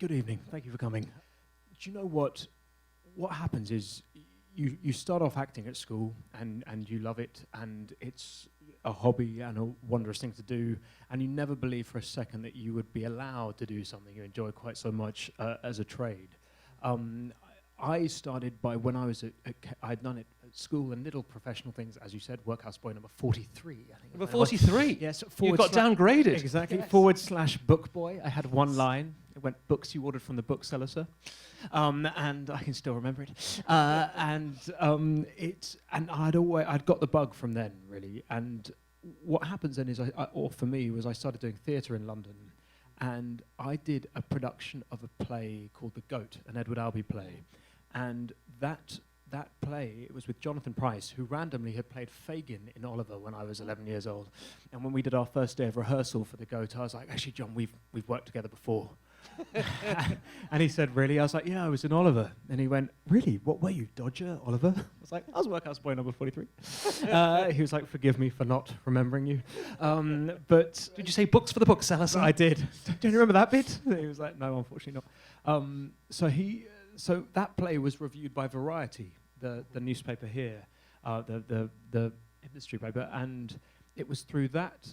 Good evening. Thank you for coming. Do you know what happens is you start off acting at school and you love it and it's a hobby and a wondrous thing to do, and you never believe for a second that you would be allowed to do something you enjoy quite so much as a trade. I started by when I was I'd done it at school and little professional things, as you said, Workhouse Boy number 43. I think. Number 43? Yes. You got downgraded. Exactly. Yes. / book boy. I had one line. It went, books you ordered from the bookseller, sir. And I can still remember it. I'd got the bug from then, really. And what happens then is, for me, was I started doing theatre in London. And I did a production of a play called The Goat, an Edward Albee play. And that play, it was with Jonathan Pryce, who randomly had played Fagin in Oliver when I was 11 years old. And when we did our first day of rehearsal for The Goat, I was like, actually, John, we've worked together before. And he said, really? I was like, yeah, I was in Oliver. And he went, really? What were you, Dodger, Oliver? I was like, I was Workhouse Boy number 43. He was like, forgive me for not remembering you. But did you say books for the bookseller, sir? I did. Do you remember that bit? He was like, no, unfortunately not. So that play was reviewed by Variety, the newspaper here, the industry paper, and it was through that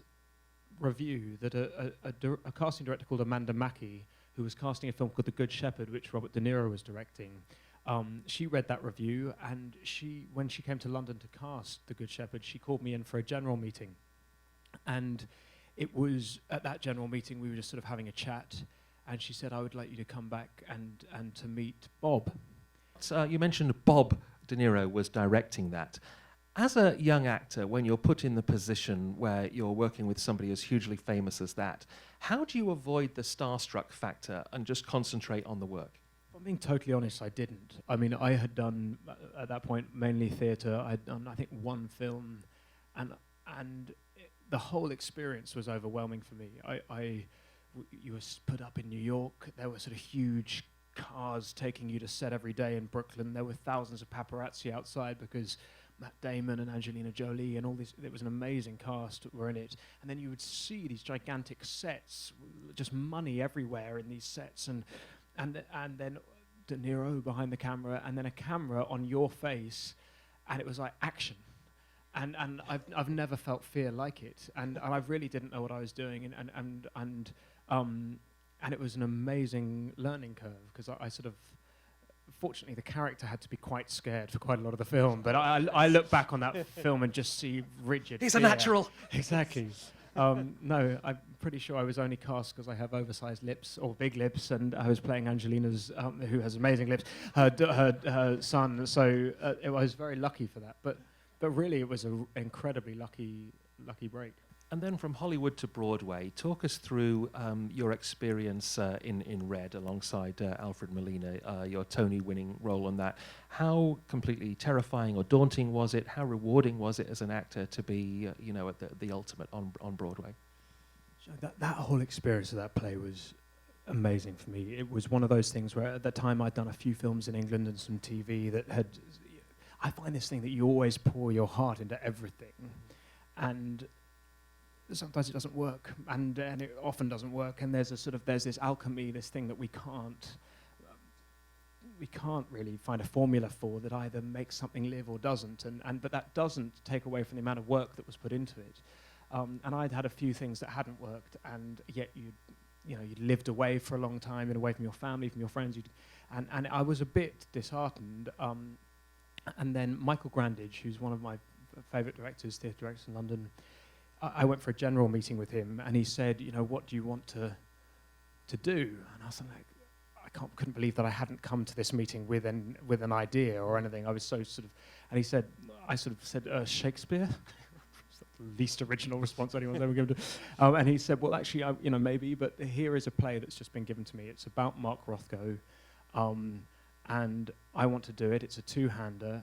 review that a casting director called Amanda Mackie, who was casting a film called The Good Shepherd, which Robert De Niro was directing, she read that review, and when she came to London to cast The Good Shepherd, she called me in for a general meeting. And it was at that general meeting, we were just sort of having a chat, and she said, I would like you to come back and to meet Bob. You mentioned Bob De Niro was directing that. As a young actor, when you're put in the position where you're working with somebody as hugely famous as that, how do you avoid the starstruck factor and just concentrate on the work? If I'm being totally honest, I didn't. I mean, I had done, at that point, mainly theatre. I'd done, I think, one film, and the whole experience was overwhelming for me. You were put up in New York. There were sort of huge cars taking you to set every day in Brooklyn. There were thousands of paparazzi outside because Matt Damon and Angelina Jolie and all these, it was an amazing cast that were in it. And then you would see these gigantic sets, just money everywhere in these sets, and then De Niro behind the camera, and then a camera on your face, and it was like action. And I've never felt fear like it, and I really didn't know what I was doing, and it was an amazing learning curve, because I sort of, fortunately, the character had to be quite scared for quite a lot of the film, but I look back on that film and just see rigid He's fear. a natural. Exactly. No, I'm pretty sure I was only cast because I have oversized lips, or big lips, and I was playing Angelina's, who has amazing lips, her son, so I was very lucky for that. But really, it was an incredibly lucky break. And then from Hollywood to Broadway, talk us through your experience in Red alongside Alfred Molina, your Tony-winning role on that. How completely terrifying or daunting was it? How rewarding was it as an actor to be, at the ultimate on Broadway? So that whole experience of that play was amazing for me. It was one of those things where at that time I'd done a few films in England and some TV that had... I find this thing that you always pour your heart into everything, and sometimes it doesn't work, and it often doesn't work, and there's this alchemy, this thing that we can't really find a formula for, that either makes something live or doesn't, but that doesn't take away from the amount of work that was put into it. And I'd had a few things that hadn't worked, and yet you'd lived away for a long time, and away from your family, from your friends, and I was a bit disheartened. And then Michael Grandage, who's one of my favourite directors, theatre directors in London, I went for a general meeting with him, and he said, what do you want to do? And I was like, I couldn't believe that I hadn't come to this meeting with an idea or anything. I was so sort of, and he said, I sort of said, Shakespeare? It's the least original response anyone's ever given to. And he said, well, actually, maybe, but here is a play that's just been given to me. It's about Mark Rothko, and I want to do it. It's a two-hander.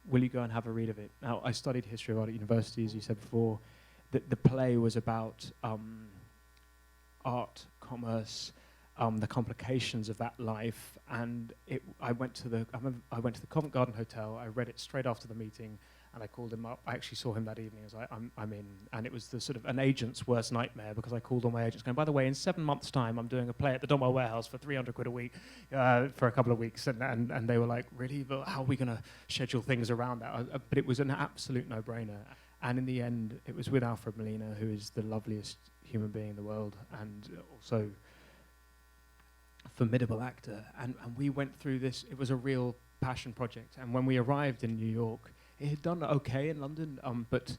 Will you go and have a read of it? Now, I studied history of art at university, as you said before. The play was about art, commerce, the complications of that life, and I went to the Covent Garden Hotel. I read it straight after the meeting, And I called him up. I actually saw him that evening. I was like, I'm in. And it was the sort of an agent's worst nightmare, because I called all my agents going, by the way, in 7 months' time, I'm doing a play at the Donwell Warehouse for 300 quid a week for a couple of weeks. And they were like, really? But how are we going to schedule things around that? But it was an absolute no-brainer. And in the end, it was with Alfred Molina, who is the loveliest human being in the world, and also a formidable actor. And we went through this. It was a real passion project. And when we arrived in New York, it had done okay in London, but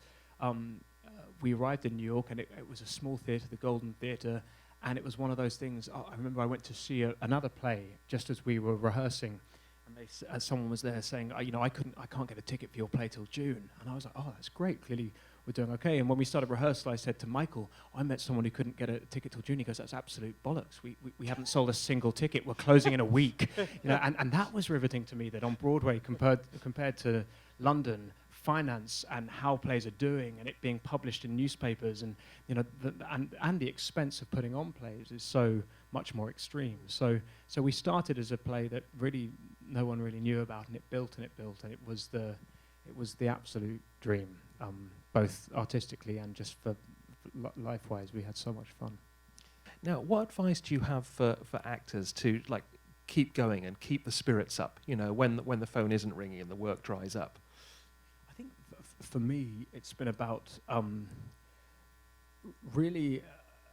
we arrived in New York, and it was a small theatre, the Golden Theatre, and it was one of those things. I remember I went to see another play just as we were rehearsing, and someone was there saying, I can't get a ticket for your play till June. And I was like, oh, that's great. Clearly we're doing okay. And when we started rehearsal, I said to Michael, I met someone who couldn't get a ticket till June. He goes, that's absolute bollocks. We haven't sold a single ticket. We're closing in a week. And that was riveting to me, that on Broadway, compared to London, finance and how plays are doing, and it being published in newspapers, and the expense of putting on plays is so much more extreme. So we started as a play that really no one really knew about, and it built, and it was the absolute dream, both artistically and just for life-wise. We had so much fun. Now, what advice do you have for actors to keep going and keep the spirits up? When the phone isn't ringing and the work dries up. I think for me, it's been about really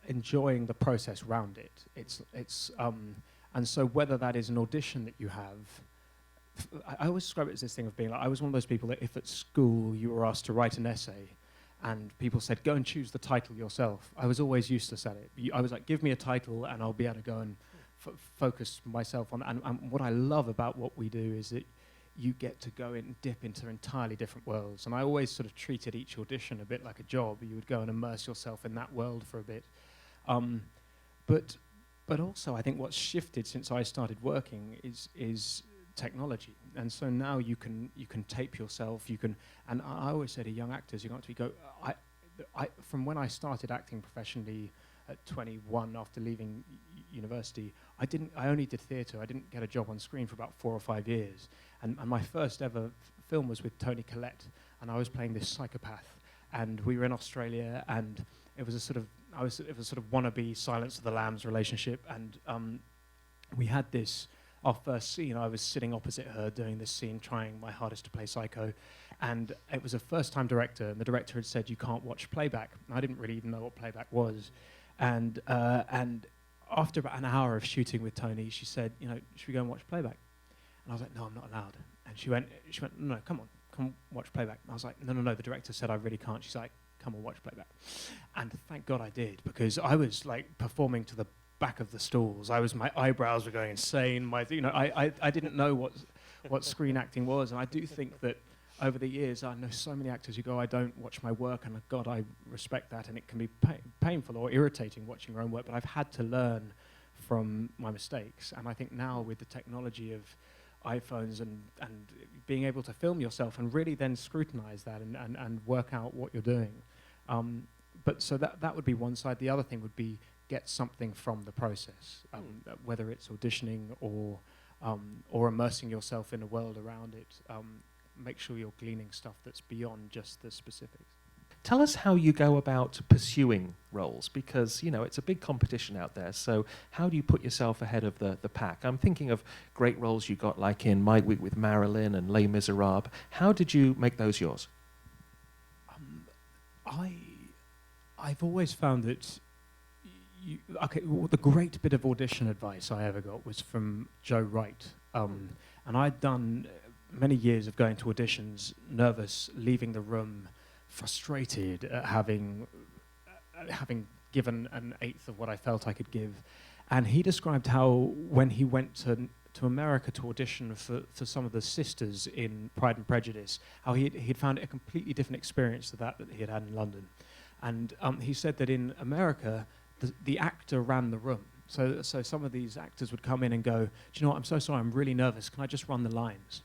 enjoying the process around it. And so whether that is an audition that you have, I always describe it as this thing of being like, I was one of those people that if at school you were asked to write an essay and people said, go and choose the title yourself, I was always useless at it. I was like, give me a title and I'll be able to go and focus myself on. And what I love about what we do is that you get to go in and dip into entirely different worlds. And I always sort of treated each audition a bit like a job. You would go and immerse yourself in that world for a bit. But also, I think what's shifted since I started working is technology. And so now you can tape yourself. And I always say to young actors, you got to go. From when I started acting professionally at 21 after leaving university, I only did theatre. I didn't get a job on screen for about 4 or 5 years. And my first ever film was with Tony Collette, and I was playing this psychopath. And we were in Australia, and it was a sort of wannabe Silence of the Lambs relationship. And we had our first scene. I was sitting opposite her doing this scene, trying my hardest to play psycho. And it was a first-time director, and the director had said, you can't watch playback. And I didn't really even know what playback was. And after about an hour of shooting with Tony, she said, should we go and watch playback? And I was like, no, I'm not allowed. And she went, no, come watch playback. And I was like, no, the director said I really can't. She's like, come and watch playback. And thank God I did, because I was like performing to the back of the stalls. My eyebrows were going insane. I didn't know what screen acting was. And I do think that over the years, I know so many actors who go, I don't watch my work, and God, I respect that, and it can be painful or irritating watching your own work, but I've had to learn from my mistakes. And I think now with the technology of iPhones and being able to film yourself and really then scrutinize that and work out what you're doing. But so that would be one side. The other thing would be get something from the process, whether it's auditioning or immersing yourself in a world around it. Make sure you're gleaning stuff that's beyond just the specifics. Tell us how you go about pursuing roles, because it's a big competition out there. So how do you put yourself ahead of the pack? I'm thinking of great roles you got, like in My Week with Marilyn and Les Miserables. How did you make those yours? I've always found that the great bit of audition advice I ever got was from Joe Wright, and I'd done many years of going to auditions, nervous, leaving the room, frustrated at having given an eighth of what I felt I could give. And he described how when he went to America to audition for some of the sisters in Pride and Prejudice, how he'd found it a completely different experience to that he had in London. And he said that in America, the actor ran the room. So some of these actors would come in and go, do you know what, I'm so sorry, I'm really nervous, can I just run the lines?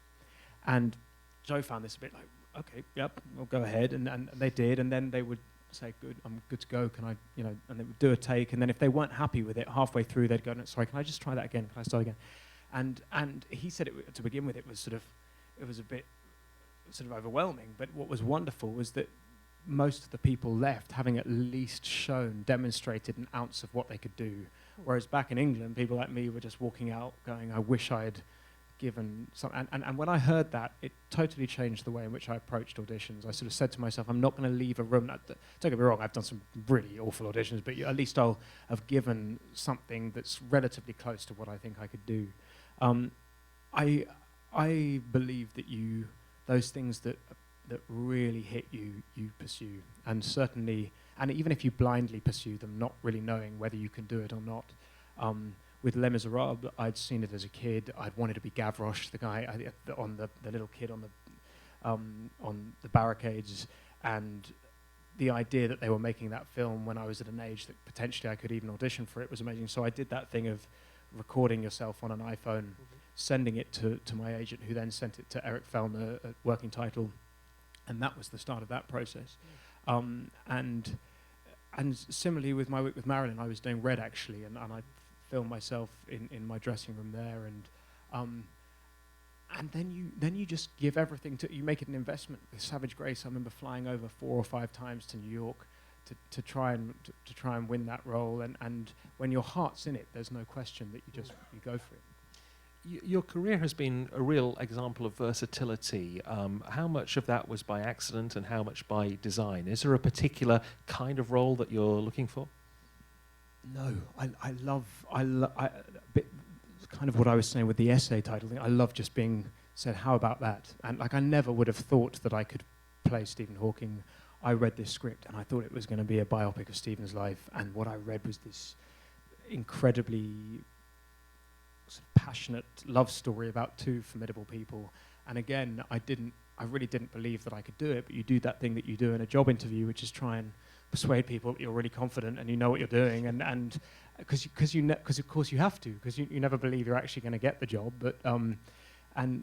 And Joe found this a bit like, okay, yep, we'll go ahead. And they did, and then they would say, good, I'm good to go, can I, and they would do a take, and then if they weren't happy with it, halfway through they'd go, no, sorry, can I just try that again, can I start again? And he said to begin with, it was a bit sort of overwhelming. But what was wonderful was that most of the people left having at least demonstrated an ounce of what they could do. Whereas back in England, people like me were just walking out going, I wish I'd given some. And when I heard that, it totally changed the way in which I approached auditions. I sort of said to myself, I'm not going to leave a room. Don't get me wrong, I've done some really awful auditions, but at least I'll have given something that's relatively close to what I think I could do. I believe that those things that really hit you, you pursue. And certainly, and even if you blindly pursue them, not really knowing whether you can do it or not. With Les Miserables, I'd seen it as a kid. I'd wanted to be Gavroche, the guy on the little kid on the barricades, and the idea that they were making that film when I was at an age that potentially I could even audition for it was amazing. So I did that thing of recording yourself on an iPhone, sending it to my agent, who then sent it to Eric Fellner at Working Title, and that was the start of that process. And similarly with my work with Marilyn, I was doing Red actually, and I filmed myself in my dressing room there, and then you just give everything you make it an investment. With Savage Grace, I remember flying over 4 or 5 times to New York to try and win that role, and when your heart's in it, there's no question that you go for it. Your career has been a real example of versatility. How much of that was by accident and how much by design? Is there a particular kind of role that you're looking for? No, I love kind of what I was saying with the essay title thing. I love just being said, how about that? And like I never would have thought that I could play Stephen Hawking. I read this script and I thought it was going to be a biopic of Stephen's life, and what I read was this incredibly sort of passionate love story about 2 formidable people. And again, I really didn't believe that I could do it, but you do that thing that you do in a job interview, which is try and persuade people that you're really confident and you know what you're doing, and because of course you have to, because you never believe you're actually going to get the job. But and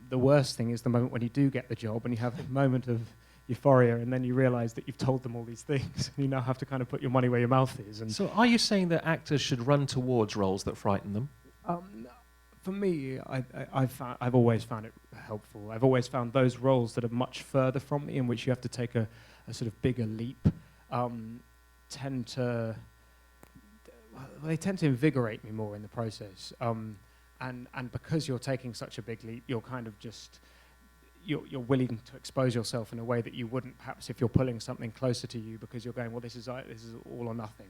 the worst thing is the moment when you do get the job and you have a moment of euphoria, and then you realize that you've told them all these things and you now have to kind of put your money where your mouth is. And so are you saying that actors should run towards roles that frighten them? For me, I've always found it helpful. I've always found those roles that are much further from me, in which you have to take a sort of bigger leap, tend to invigorate me more in the process. And because you're taking such a big leap, you're kind of just you're willing to expose yourself in a way that you wouldn't perhaps if you're pulling something closer to you, because you're going, well, this is all or nothing.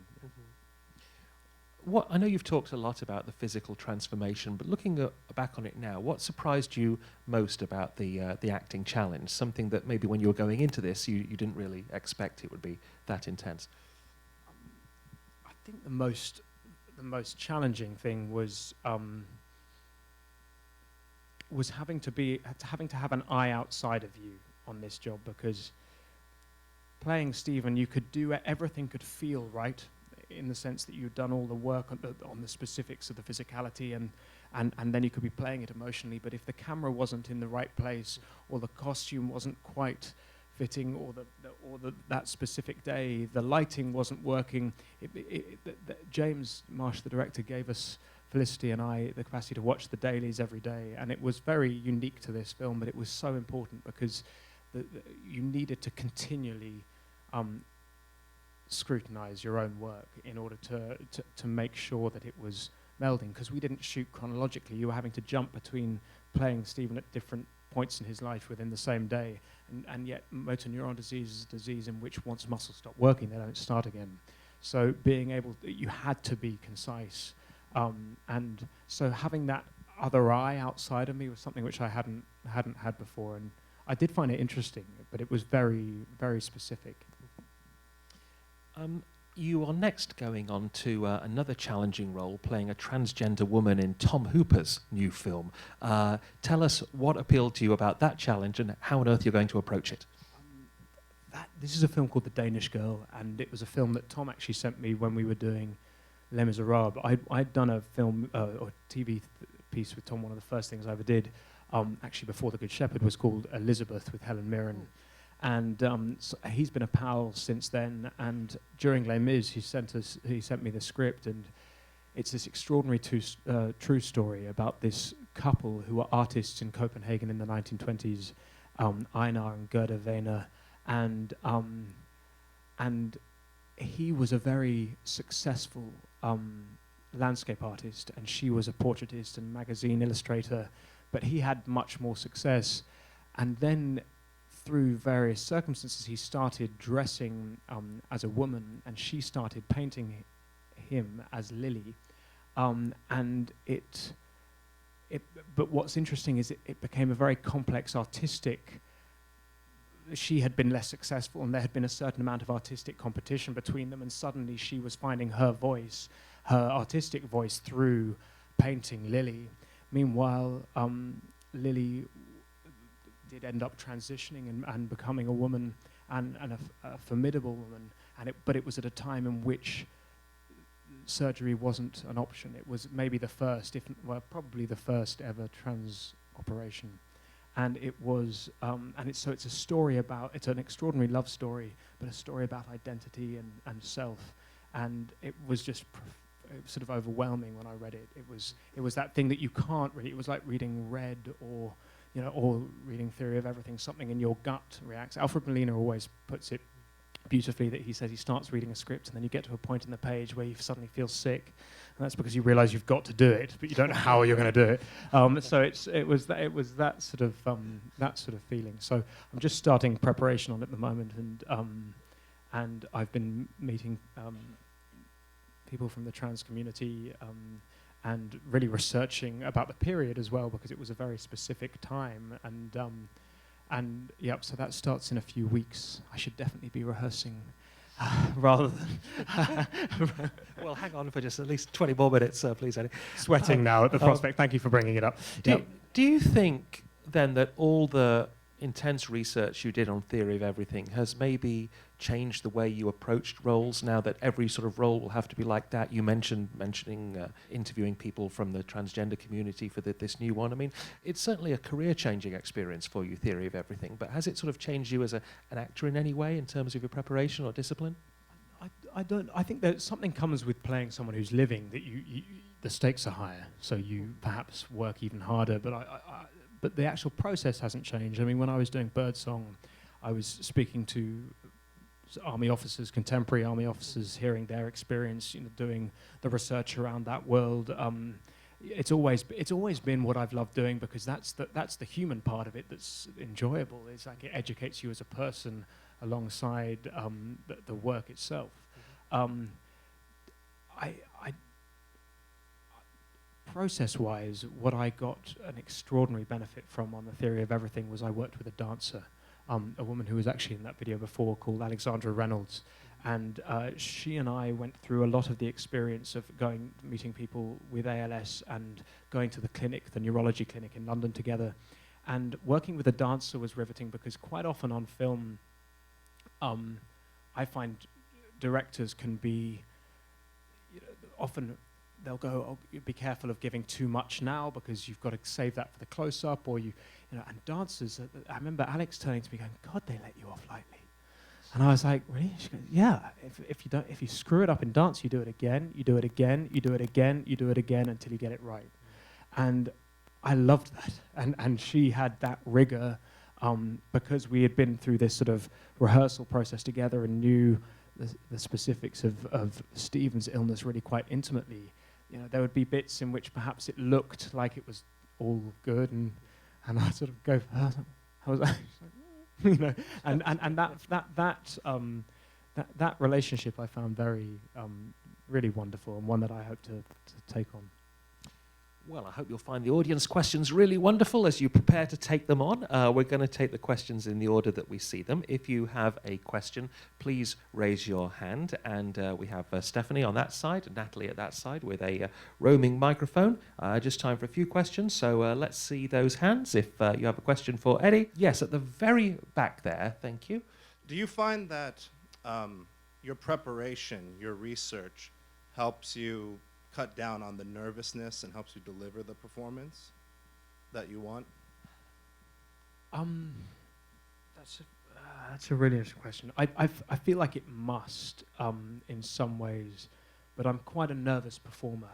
I know you've talked a lot about the physical transformation, but looking back on it now, what surprised you most about the acting challenge? Something that maybe when you were going into this, you didn't really expect it would be that intense. I think the most challenging thing was having to have an eye outside of you on this job, because playing Stephen, you could do everything could feel right, in the sense that you'd done all the work on the specifics of the physicality, and then you could be playing it emotionally. But if the camera wasn't in the right place, or the costume wasn't quite fitting, or that specific day, the lighting wasn't working, James Marsh, the director, gave us, Felicity and I, the capacity to watch the dailies every day, and it was very unique to this film, but it was so important because you needed to continually scrutinize your own work in order to make sure that it was melding, because we didn't shoot chronologically. You were having to jump between playing Stephen at different points in his life within the same day, and yet motor neuron disease is a disease in which once muscles stop working, they don't start again. So being able, you had to be concise, and so having that other eye outside of me was something which I hadn't had before, and I did find it interesting, but it was very, very specific. You are next going on to another challenging role, playing a transgender woman in Tom Hooper's new film. Tell us what appealed to you about that challenge and how on earth you're going to approach it. This is a film called The Danish Girl, and it was a film that Tom actually sent me when we were doing Les Miserables. I'd done a film or TV piece with Tom. One of the first things I ever did, actually before The Good Shepherd, was called Elizabeth with Helen Mirren. And so he's been a pal since then, and during Les Mis he sent me the script, and it's this extraordinary true story about this couple who were artists in Copenhagen in the 1920s, Einar and Gerda Wehner, and he was a very successful landscape artist, and she was a portraitist and magazine illustrator, but he had much more success. And then through various circumstances, he started dressing as a woman, and she started painting him as Lily. But what's interesting is it became a very complex artistic. She had been less successful, and there had been a certain amount of artistic competition between them, and suddenly she was finding her voice, her artistic voice, through painting Lily. Meanwhile, Lily did end up transitioning and becoming a woman, and a formidable woman, but it was at a time in which surgery wasn't an option. It was maybe the first, probably the first ever trans operation. And it was, so it's a story about, it's an extraordinary love story, but a story about identity and self. And it was just it was sort of overwhelming when I read it. It was that thing that you can't really, it was like reading Red or reading Theory of Everything. Something in your gut reacts. Alfred Molina always puts it beautifully, that he says he starts reading a script and then you get to a point in the page where you suddenly feel sick, and that's because you realize you've got to do it, but you don't know how you're going to do it. So it was that sort of feeling. So I'm just starting preparation on it at the moment, and I've been meeting people from the trans community and really researching about the period as well, because it was a very specific time. And yep, so that starts in a few weeks. I should definitely be rehearsing rather than... Well, hang on for just at least 20 more minutes, please, Eddie. Sweating now at the prospect. Thank you for bringing it up. Do you think, then, that all the intense research you did on Theory of Everything has maybe changed the way you approached roles, now that every sort of role will have to be like that? You mentioning interviewing people from the transgender community for this new one. I mean, it's certainly a career-changing experience for you, Theory of Everything, but has it sort of changed you as an actor in any way in terms of your preparation or discipline? I think that something comes with playing someone who's living, that the stakes are higher, so you perhaps work even harder, but the actual process hasn't changed. I mean, when I was doing Birdsong, I was speaking to army officers, contemporary army officers, hearing their experience, doing the research around that world. It's always been what I've loved doing, because that's the human part of it that's enjoyable. It's like it educates you as a person alongside the work itself. Process-wise, what I got an extraordinary benefit from on the Theory of Everything was I worked with a dancer, a woman who was actually in that video before, called Alexandra Reynolds, and she and I went through a lot of the experience of meeting people with ALS and going to the clinic, the neurology clinic in London together. And working with a dancer was riveting, because quite often on film, I find directors can be, often they'll go, oh, be careful of giving too much now, because you've got to save that for the close-up, or and dancers, I remember Alex turning to me going, God, they let you off lightly. And I was like, really? She goes, yeah, if you screw it up in dance, you do it again, you do it again, you do it again, you do it again until you get it right. And I loved that. And she had that rigor, because we had been through this sort of rehearsal process together and knew the specifics of Stephen's illness really quite intimately. There would be bits in which perhaps it looked like it was all good, and I sort of go, how was that? And that relationship I found very really wonderful, and one that I hope to take on. Well, I hope you'll find the audience questions really wonderful as you prepare to take them on. We're going to take the questions in the order that we see them. If you have a question, please raise your hand. And we have Stephanie on that side, Natalie at that side with a roaming microphone. Just time for a few questions, so let's see those hands. If you have a question for Eddie. Yes, at the very back there. Thank you. Do you find that your preparation, your research, helps you cut down on the nervousness and helps you deliver the performance that you want? That's a really interesting question. I feel like it must in some ways, but I'm quite a nervous performer.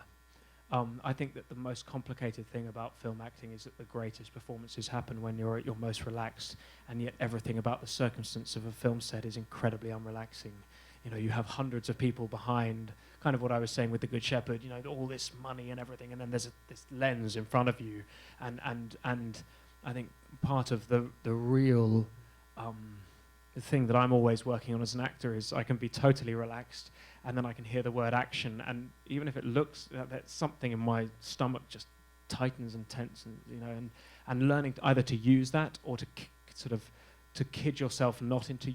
I think that the most complicated thing about film acting is that the greatest performances happen when you're at your most relaxed, and yet everything about the circumstance of a film set is incredibly unrelaxing. You know, you have hundreds of people behind, kind of what I was saying with The Good Shepherd, you know, all this money and everything, and then there's this lens in front of you, and I think part of the real the thing that I'm always working on as an actor is I can be totally relaxed, and then I can hear the word action, and even if it looks that something in my stomach just tightens and tenses, you know, and learning either to use that or to sort of to kid yourself not into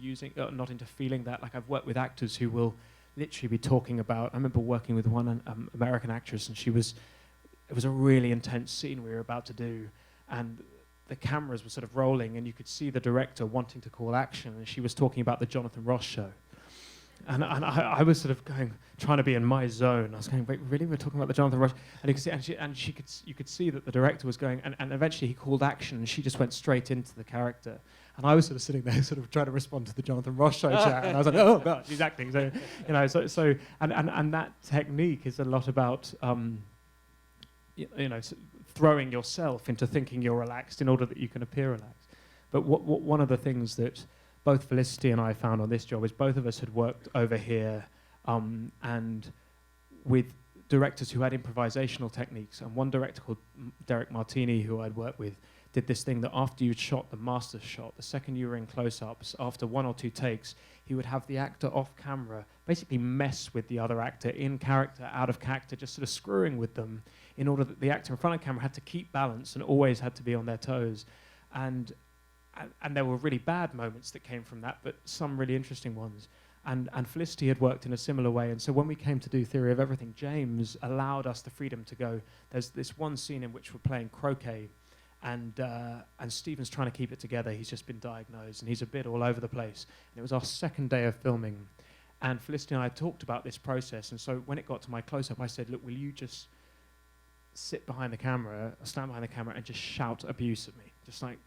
not into feeling that. Like, I've worked with actors who will literally be talking about. I remember working with one American actress, and it was a really intense scene we were about to do, and the cameras were sort of rolling, and you could see the director wanting to call action, and she was talking about the Jonathan Ross show. And I was sort of trying to be in my zone. I was going, wait, really? We're talking about the Jonathan Ross? And you could see, you could see that the director was going, and eventually he called action, and she just went straight into the character. And I was sort of sitting there, sort of trying to respond to the Jonathan Ross show chat, and I was like, oh god, she's acting. So, you know, and that technique is a lot about, throwing yourself into thinking you're relaxed in order that you can appear relaxed. But one of the things that both Felicity and I found on this job is both of us had worked over here and with directors who had improvisational techniques. And one director called Derek Martini, who I'd worked with, did this thing that after you'd shot the master shot, the second you were in close-ups, after 1 or 2 takes, he would have the actor off camera basically mess with the other actor in character, out of character, just sort of screwing with them in order that the actor in front of camera had to keep balance and always had to be on their toes. And there were really bad moments that came from that, but some really interesting ones. And Felicity had worked in a similar way. And so when we came to do Theory of Everything, James allowed us the freedom to go. There's this one scene in which we're playing croquet, and Stephen's trying to keep it together. He's just been diagnosed, and he's a bit all over the place. And it was our second day of filming. And Felicity and I talked about this process. And so when it got to my close-up, I said, look, will you just sit behind the camera, stand behind the camera, and just shout abuse at me? Just like,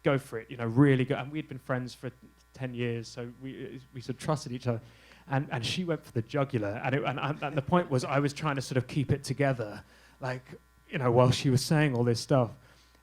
go for it, you know, really go. And we'd been friends for 10 years, so we sort of trusted each other. And she went for the jugular. And the point was, I was trying to sort of keep it together, like, you know, while she was saying all this stuff.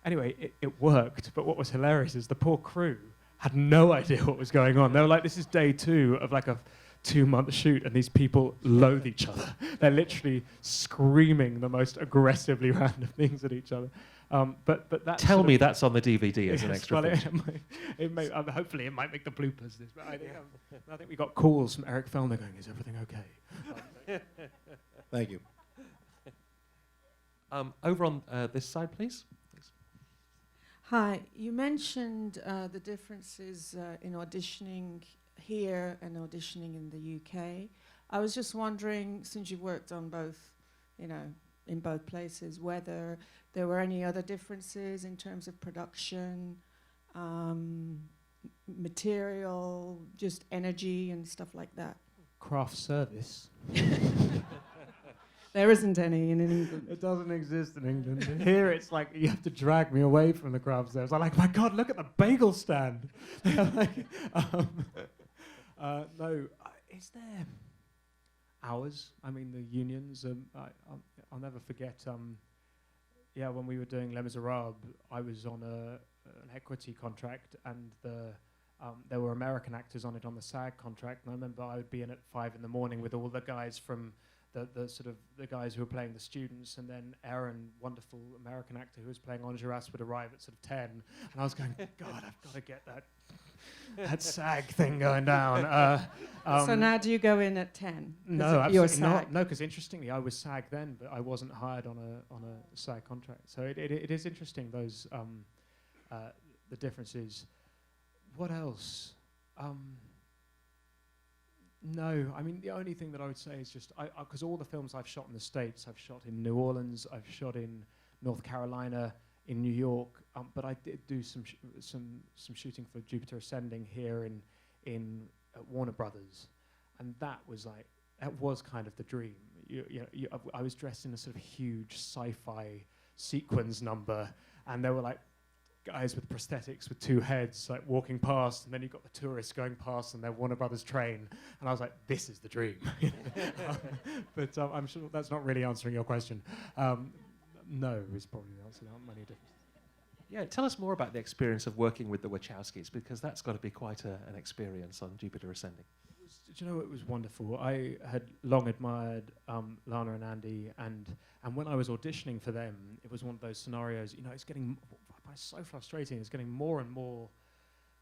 Anyway, it worked. But what was hilarious is the poor crew had no idea what was going on. They were like, this is day 2 of like a 2-month shoot, and these people loathe each other. They're literally screaming the most aggressively random things at each other. But that Tell me that's on the DVD as an extra. Well, hopefully it might make the bloopers. But I think we got calls from Eric Fellner going, "Is everything okay?" Thank you. Over on this side, please. Thanks. Hi, you mentioned the differences in auditioning here and auditioning in the UK. I was just wondering, since you've worked on both, you know, in both places, whether there were any other differences in terms of production, material, just energy and stuff like that. Craft service. There isn't any in England. It doesn't exist in England. Here it's like you have to drag me away from the craft service. I'm like, my God, look at the bagel stand. No, is there hours? I mean, the unions. I'll never forget. When we were doing Les Miserables, I was on an equity contract, and there were American actors on it on the SAG contract. And I remember I would be in at 5 a.m. with all the guys from the guys who were playing the students, and then Aaron, wonderful American actor who was playing Enjolras, would arrive at sort of 10, and I was going, God, I've got to get that SAG thing going down. So now do you go in at 10? No, absolutely not. No, because interestingly, I was SAG then, but I wasn't hired on a SAG contract. So it is interesting, those the differences. What else? No, I mean, the only thing that I would say is just, because all the films I've shot in the States, I've shot in New Orleans, I've shot in North Carolina, in New York, but I did do some shooting for Jupiter Ascending here in Warner Brothers, and that was kind of the dream. I was dressed in a sort of huge sci-fi sequins number, and they were like, guys with prosthetics with two heads like walking past, and then you've got the tourists going past and their Warner Brothers train, and I was like, this is the dream. But I'm sure that's not really answering your question. No is probably the answer. There aren't many different. Yeah, tell us more about the experience of working with the Wachowskis, because that's got to be quite an experience on Jupiter Ascending. Do you know, it was wonderful. I had long admired Lana and Andy, and when I was auditioning for them, it was one of those scenarios, you know, it's getting so frustrating. It's getting more and more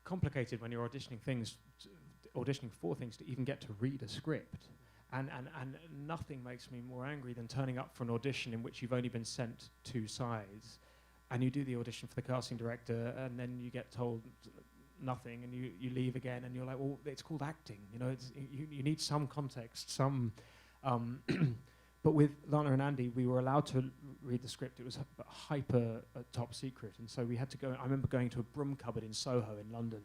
complicated when you're auditioning for things to even get to read a script. And nothing makes me more angry than turning up for an audition in which you've only been sent 2 sides, and you do the audition for the casting director, and then you get told nothing, and you leave again, and you're like, well, it's called acting, you know, you need some context, some but with Lana and Andy, we were allowed to read the script. It was hyper top secret, and so we had to go. I remember going to a broom cupboard in Soho in London,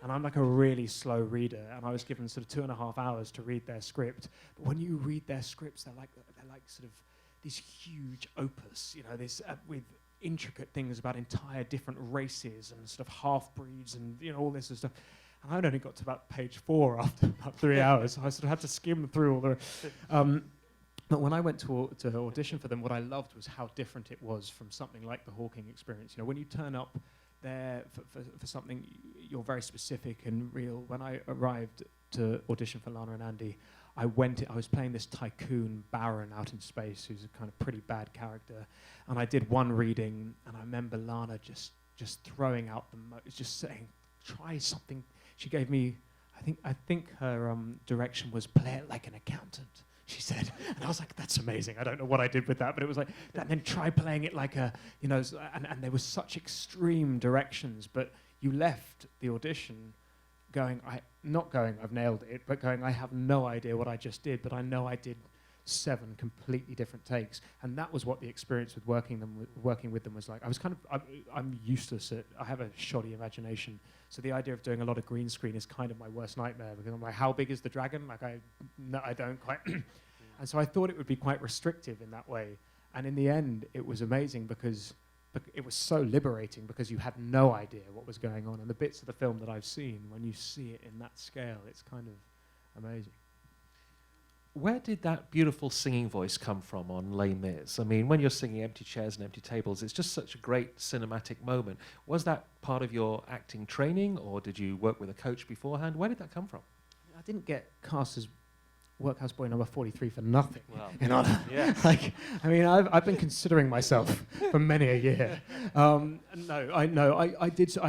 and I'm like a really slow reader, and I was given sort of 2.5 hours to read their script. But when you read their scripts, they're like sort of these huge opus, you know, this with intricate things about entire different races and sort of half-breeds and, you know, all this sort of stuff. And I'd only got to about page 4 after about 3 hours, so I sort of had to skim through all the... but when I went to audition for them, what I loved was how different it was from something like the Hawking experience. You know, when you turn up there for something, you're very specific and real. When I arrived to audition for Lana and Andy, I was playing this tycoon baron out in space who's a kind of pretty bad character, and I did one reading, and I remember Lana just throwing out just saying, try something. She gave me, I think her direction was play it like an accountant, she said. And I was like, that's amazing. I don't know what I did with that, but it was like, and then try playing it like a, you know, and there was such extreme directions, but you left the audition going, I've nailed it, but going, I have no idea what I just did, but I know I did 7 completely different takes. And that was what the experience with working with them was like. I was kind of, I'm useless at, I have a shoddy imagination, so the idea of doing a lot of green screen is kind of my worst nightmare, because I'm like, how big is the dragon? Like, I don't quite. And so I thought it would be quite restrictive in that way. And in the end, it was amazing because it was so liberating, because you had no idea what was going on. And the bits of the film that I've seen, when you see it in that scale, it's kind of amazing. Where did that beautiful singing voice come from on Les Mis? I mean, when you're singing Empty Chairs and Empty Tables, it's just such a great cinematic moment. Was that part of your acting training, or did you work with a coach beforehand? Where did that come from? I didn't get cast as Workhouse Boy number 43 for nothing. Wow. You know, like, I mean, I've been considering myself for many a year. I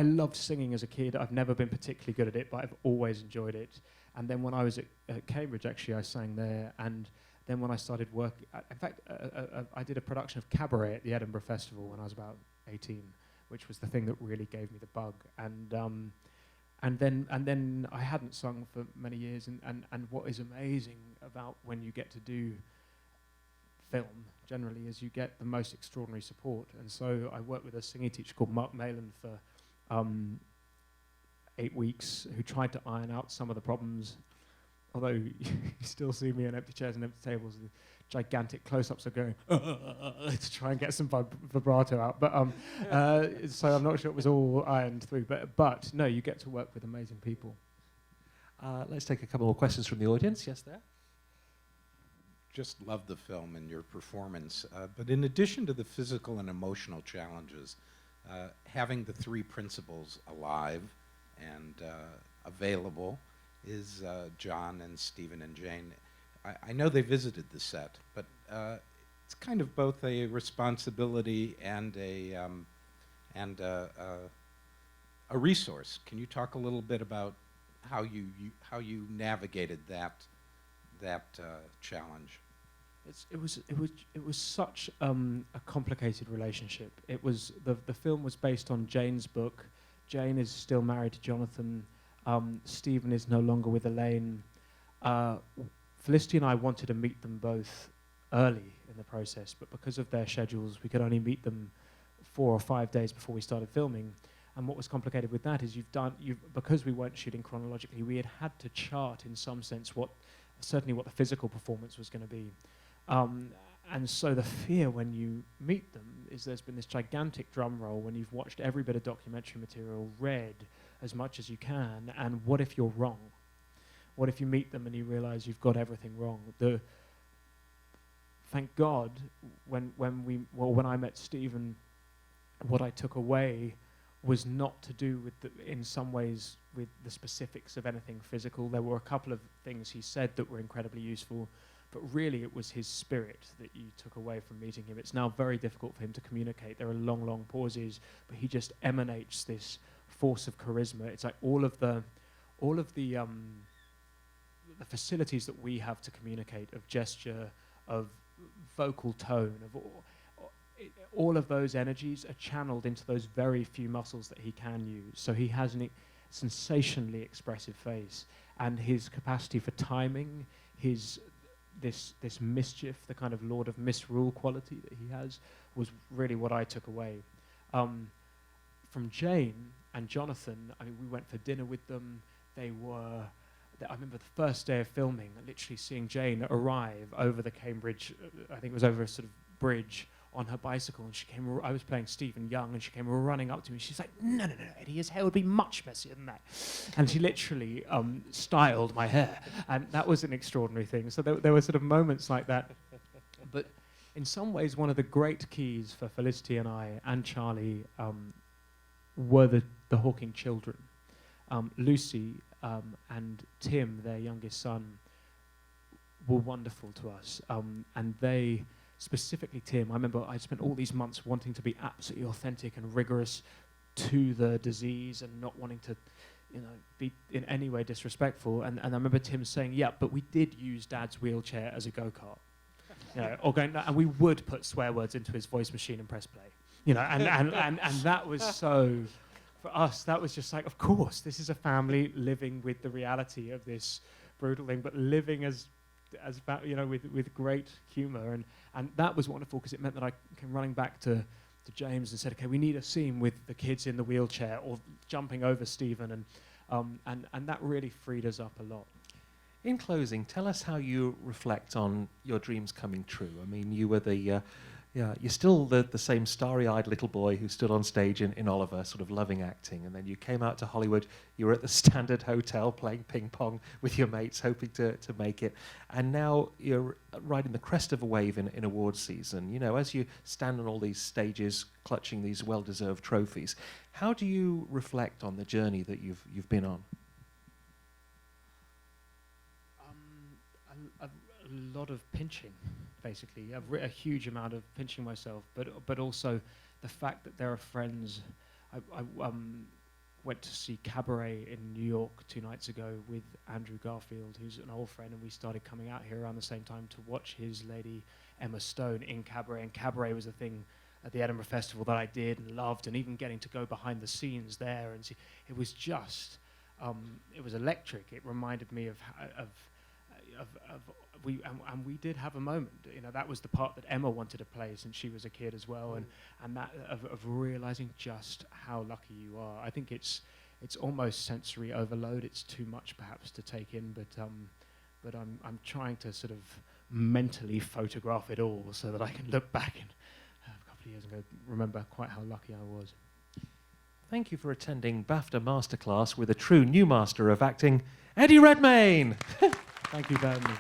loved singing as a kid. I've never been particularly good at it, but I've always enjoyed it. And then when I was at Cambridge, actually, I sang there. And then when I started working, in fact, I did a production of Cabaret at the Edinburgh Festival when I was about 18, which was the thing that really gave me the bug. And then I hadn't sung for many years. And what is amazing about when you get to do film generally is you get the most extraordinary support. And so I worked with a singing teacher called Mark Mayland for 8 weeks, who tried to iron out some of the problems, although you still see me in Empty Chairs and Empty Tables with gigantic close-ups of going to try and get some vibrato out. But so I'm not sure it was all ironed through. But no, you get to work with amazing people. Let's take a couple more questions from the audience. Yes, there. Just love the film and your performance. But in addition to the physical and emotional challenges, having the 3 principals alive and available is John and Stephen and Jane. I know they visited the set, but it's kind of both a responsibility and a resource. Can you talk a little bit about how you navigated that challenge? It was such a complicated relationship. It was the film was based on Jane's book. Jane is still married to Jonathan. Stephen is no longer with Elaine. Felicity and I wanted to meet them both early in the process, but because of their schedules, we could only meet them 4 or 5 days before we started filming. And what was complicated with that is because we weren't shooting chronologically, we had to chart in some sense certainly what the physical performance was going to be. and so the fear when you meet them is there's been this gigantic drum roll when you've watched every bit of documentary material, read as much as you can, and what if you're wrong? What if you meet them and you realize you've got everything wrong? Thank God, when I met Stephen, what I took away was not to do with, in some ways, with the specifics of anything physical. There were a couple of things he said that were incredibly useful, but really it was his spirit that you took away from meeting him. It's now very difficult for him to communicate. There are long, long pauses, but he just emanates this force of charisma. It's like all of the facilities that we have to communicate, of gesture, of vocal tone, of all of those energies are channeled into those very few muscles that he can use. So he has a sensationally expressive face, and his capacity for timing, this mischief, the kind of Lord of Misrule quality that he has, was really what I took away. From Jane and Jonathan, I mean, we went for dinner with them. I remember the first day of filming, literally seeing Jane arrive over the Cambridge, I think it was over a sort of bridge, on her bicycle, and she came. I was playing Stephen Young, and she came running up to me. She's like, "No, Eddie, his hair would be much messier than that." And she literally styled my hair, and that was an extraordinary thing. So there were sort of moments like that. But in some ways, one of the great keys for Felicity and I and Charlie were the Hawking children. Lucy and Tim, their youngest son, were wonderful to us, and they. Specifically Tim, I remember I spent all these months wanting to be absolutely authentic and rigorous to the disease and not wanting to, be in any way disrespectful. And I remember Tim saying, "Yeah, but we did use Dad's wheelchair as a go-kart." Or going, and we would put swear words into his voice machine and press play. And that was so, for us, that was just like, of course, this is a family living with the reality of this brutal thing, but living with great humour, and that was wonderful because it meant that I came running back to James and said, "Okay, we need a scene with the kids in the wheelchair or jumping over Stephen," and that really freed us up a lot. In closing, tell us how you reflect on your dreams coming true. I mean, you were you're still the same starry-eyed little boy who stood on stage in Oliver, sort of loving acting, and then you came out to Hollywood. You were at the Standard Hotel playing ping pong with your mates, hoping to make it, and now you're riding the crest of a wave in awards season. As you stand on all these stages, clutching these well-deserved trophies, how do you reflect on the journey that you've been on? A lot of pinching, basically. A huge amount of pinching myself, but also the fact that there are friends. I went to see Cabaret in New York 2 nights ago with Andrew Garfield, who's an old friend, and we started coming out here around the same time to watch his lady Emma Stone in Cabaret. And Cabaret was a thing at the Edinburgh Festival that I did and loved, and even getting to go behind the scenes there and see, it was just, it was electric. It reminded me of we did have a moment. That was the part that Emma wanted to play since she was a kid as well, and that of realizing just how lucky you are. I think it's almost sensory overload. It's too much perhaps to take in, but I'm trying to sort of mentally photograph it all so that I can look back and a couple of years ago remember quite how lucky I was. Thank you for attending BAFTA Masterclass with a true new master of acting, Eddie Redmayne. Thank you very much.